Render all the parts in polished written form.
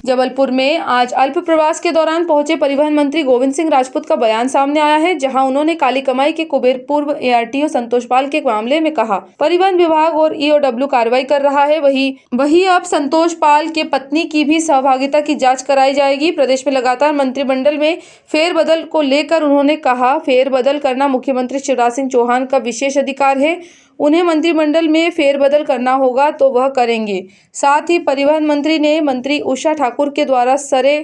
जबलपुर में आज अल्प प्रवास के दौरान पहुंचे परिवहन मंत्री गोविंद सिंह राजपूत का बयान सामने आया है, जहां उन्होंने काली कमाई के कुबेर पूर्व ARTO संतोष पाल के मामले में कहा, परिवहन विभाग और EOW कार्रवाई कर रहा है। वही अब संतोष पाल के पत्नी की भी सहभागिता की जांच कराई जाएगी। प्रदेश में लगातार मंत्रिमंडल में फेरबदल को लेकर उन्होंने कहा, फेरबदल करना मुख्यमंत्री शिवराज सिंह चौहान का विशेष अधिकार है। उन्हें मंत्रिमंडल में फेरबदल करना होगा तो वह करेंगे। साथ ही परिवहन मंत्री ने मंत्री उषा ठाकुर के द्वारा सरे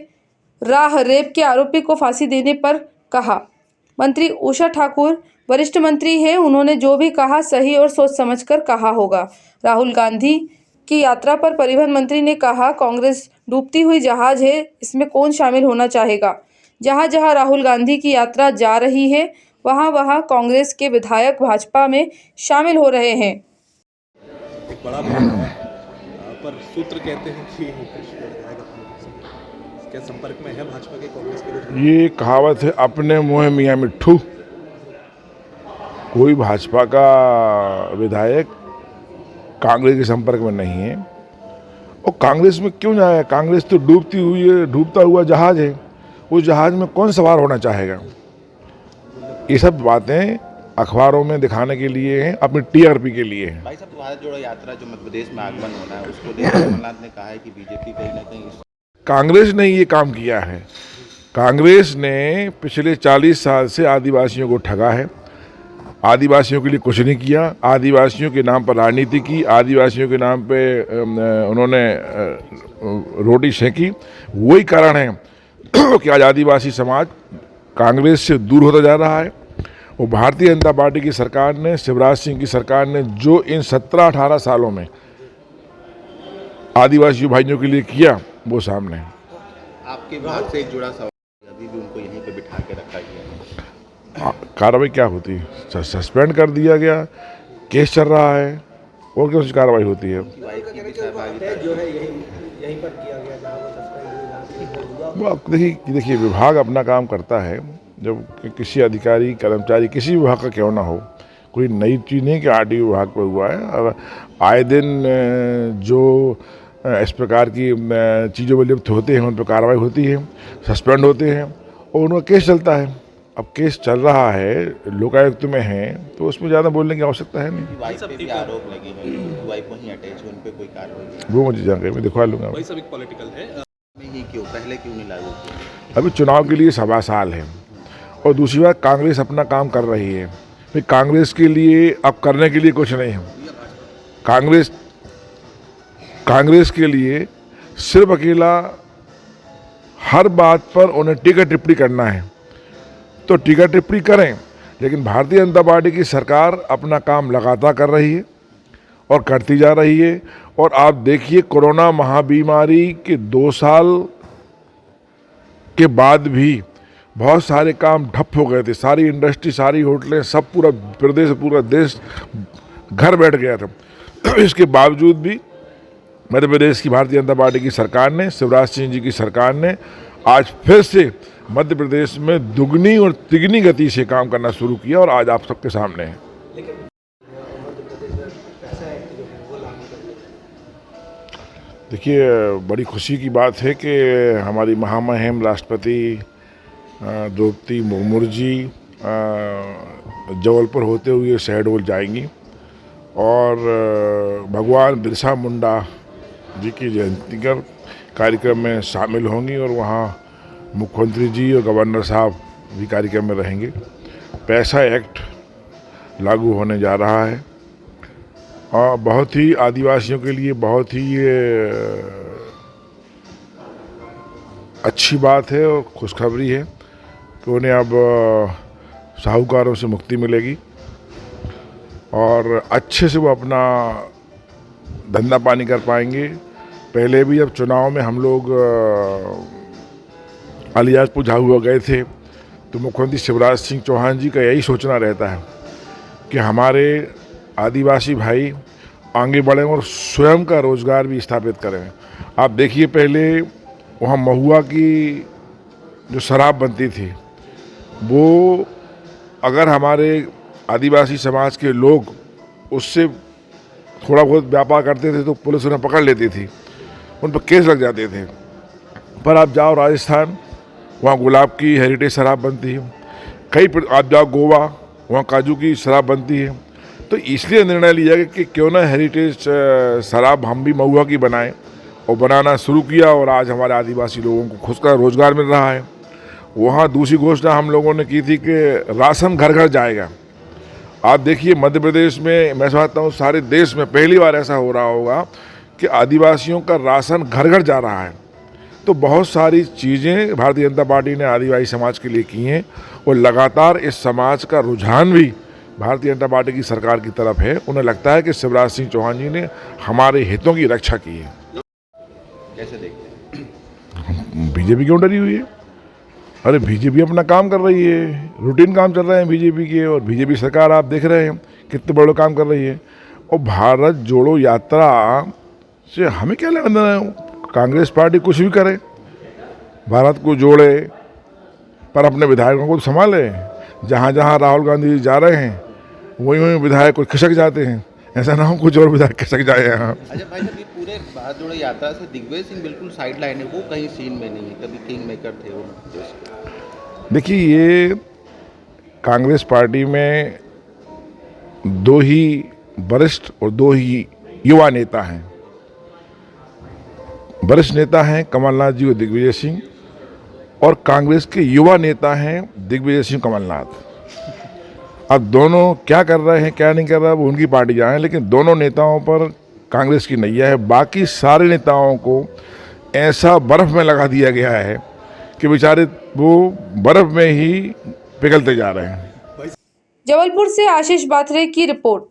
राह रेप के आरोपी को फांसी देने पर कहा। मंत्री उषा ठाकुर वरिष्ठ मंत्री हैं, उन्होंने जो भी कहा सही और सोच समझकर कहा होगा। राहुल गांधी की यात्रा पर परिवहन मंत्री ने कहा, कांग्रेस डूबती हुई जहाज है, इसमें कौन शामिल होना चाहेगा। जहां जहां राहुल गांधी की यात्रा जा रही है, वहां कांग्रेस के विधायक भाजपा में शामिल हो रहे हैं। एक बड़ा पर सूत्र कहते हैं कि क्या संपर्क में है भाजपा के कांग्रेस के? ये कहावत है, अपने मुँह मियाँ मिट्ठू। कोई भाजपा का विधायक कांग्रेस के संपर्क में नहीं है और कांग्रेस में क्यों जाए। कांग्रेस तो डूबता हुआ जहाज है, उस जहाज में कौन सवार होना चाहेगा। ये सब बातें अखबारों में दिखाने के लिए हैं, अपनी TRP के लिए हैं। भाई साहब, भारत जोड़ो यात्रा जो मध्य प्रदेश में आगमन होना है, उसको लेकर कमलनाथ ने कहा है कि बीजेपी कहीं ना कहीं कांग्रेस ने ये काम किया है। कांग्रेस ने पिछले 40 साल से आदिवासियों को ठगा है, आदिवासियों के लिए कुछ नहीं किया, आदिवासियों के नाम पर राजनीति की, आदिवासियों के नाम पे उन्होंने रोटी सेंकी। वही कारण है कि आज आदिवासी समाज कांग्रेस से दूर होता जा रहा है। वो भारतीय जनता पार्टी की सरकार ने, शिवराज सिंह की सरकार ने जो इन 17-18 सालों में आदिवासी भाइयों के लिए किया, वो सामने है। आपके विभाग से एक जुड़ा सवाल, अभी भी उनको यहीं पे बिठा के रखा गया है। कार्रवाई क्या होती है? सस्पेंड कर दिया गया, केस चल रहा है, और कौन सी कार्रवाई होती है? देखिए, विभाग अपना काम करता है। जब किसी अधिकारी, कर्मचारी, किसी विभाग का क्यों ना हो, कोई नई चीज़ नहीं कि RTO विभाग पर हुआ है। और आए दिन जो इस प्रकार की चीज़ों में लिप्त होते हैं, उन पर कार्रवाई होती है, सस्पेंड होते हैं और उनका केस चलता है। अब केस चल रहा है, लोकायुक्त में है, तो उसमें ज़्यादा बोलने की आवश्यकता है नहीं। वाइफ पे भी आरोप लगे हैं, वाइफ वहीं अटैच है, उन पे कोई कार्रवाई? वो मुझे जानकारी मैं दिखवा लूँगा। वही सब एक पॉलिटिकल है। नहीं, क्यों पहले क्यों नहीं लागू किया? अभी चुनाव के लिए 1.25 साल है और दूसरी बात, कांग्रेस अपना काम कर रही है। फिर कांग्रेस के लिए अब करने के लिए कुछ नहीं है। कांग्रेस के लिए सिर्फ अकेला हर बात पर उन्हें टीका टिप्पणी करना है तो टीका टिप्पणी करें, लेकिन भारतीय जनता पार्टी की सरकार अपना काम लगातार कर रही है और करती जा रही है। और आप देखिए, कोरोना महाबीमारी के 2 साल के बाद भी बहुत सारे काम ठप हो गए थे। सारी इंडस्ट्री, सारी होटलें, सब पूरा देश घर बैठ गया था। इसके बावजूद भी मध्य प्रदेश की भारतीय जनता पार्टी की सरकार ने, शिवराज सिंह जी की सरकार ने आज फिर से मध्य प्रदेश में दुगनी और तिगनी गति से काम करना शुरू किया और आज आप सबके सामने है। देखिए, बड़ी खुशी की बात है कि हमारी महामहिम राष्ट्रपति द्रौपदी मुर्मू जी जबलपुर होते हुए शहडोल जाएंगी और भगवान बिरसा मुंडा जी की जयंती का कार्यक्रम में शामिल होंगी और वहाँ मुख्यमंत्री जी और गवर्नर साहब भी कार्यक्रम में रहेंगे। पैसा एक्ट लागू होने जा रहा है और बहुत ही आदिवासियों के लिए बहुत ही अच्छी बात है और खुशखबरी है कि उन्हें अब साहूकारों से मुक्ति मिलेगी और अच्छे से वो अपना धंधा पानी कर पाएंगे। पहले भी अब चुनाव में हम लोग अलियासपुर झाबुआ गए थे तो मुख्यमंत्री शिवराज सिंह चौहान जी का यही सोचना रहता है कि हमारे आदिवासी भाई आगे बढ़ें और स्वयं का रोजगार भी स्थापित करें। आप देखिए, पहले वहाँ महुआ की जो शराब बनती थी, वो अगर हमारे आदिवासी समाज के लोग उससे थोड़ा बहुत व्यापार करते थे तो पुलिस उन्हें पकड़ लेती थी, उन पर केस लग जाते थे। पर आप जाओ राजस्थान, वहाँ गुलाब की हेरिटेज शराब बनती है। आप जाओ गोवा, वहाँ काजू की शराब बनती है। तो इसलिए निर्णय लिया गया कि क्यों ना हेरिटेज शराब हम भी महुआ की बनाएं, और बनाना शुरू किया, और आज हमारे आदिवासी लोगों को खुद का रोजगार मिल रहा है। वहाँ दूसरी घोषणा हम लोगों ने की थी कि राशन घर घर जाएगा। आप देखिए मध्य प्रदेश में, मैं समझता हूँ सारे देश में पहली बार ऐसा हो रहा होगा कि आदिवासियों का राशन घर घर जा रहा है। तो बहुत सारी चीज़ें भारतीय जनता पार्टी ने आदिवासी समाज के लिए की हैं, और लगातार इस समाज का रुझान भी भारतीय जनता पार्टी की सरकार की तरफ है। उन्हें लगता है कि शिवराज सिंह चौहान जी ने हमारे हितों की रक्षा की है। कैसे देखते हैं? बीजेपी क्यों डरी हुई है? अरे बीजेपी अपना काम कर रही है, रूटीन काम चल रहे हैं बीजेपी के, और बीजेपी सरकार आप देख रहे हैं कितने बड़े काम कर रही है। और भारत जोड़ो यात्रा से हमें क्या लेना देना है? कांग्रेस पार्टी कुछ भी करे, भारत को जोड़े, पर अपने विधायकों को तो संभाले। जहाँ जहाँ राहुल गांधी जी जा रहे हैं वहीं वहीं विधायक कुछ खिसक जाते हैं। ऐसा ना हो कुछ और विधायक खिसक जाए यहाँ। अच्छा भाई साहब, ये पूरे भारत जोड़ो यात्रा से दिग्विजय सिंह बिल्कुल साइड लाइन है, वो कहीं सीन में नहीं है। कभी किंग मेकर थे वो देश के। देखिए, ये कांग्रेस पार्टी में दो ही वरिष्ठ और दो ही युवा नेता हैं। वरिष्ठ नेता हैं कमलनाथ जी और दिग्विजय सिंह, और कांग्रेस के युवा नेता हैं दिग्विजय सिंह कमलनाथ। अब दोनों क्या कर रहे हैं क्या नहीं कर रहे हैं वो उनकी पार्टी जाने, लेकिन दोनों नेताओं पर कांग्रेस की नैया है। बाकी सारे नेताओं को ऐसा बर्फ में लगा दिया गया है कि बेचारे वो बर्फ में ही पिघलते जा रहे हैं। जबलपुर से आशीष बाथरे की रिपोर्ट।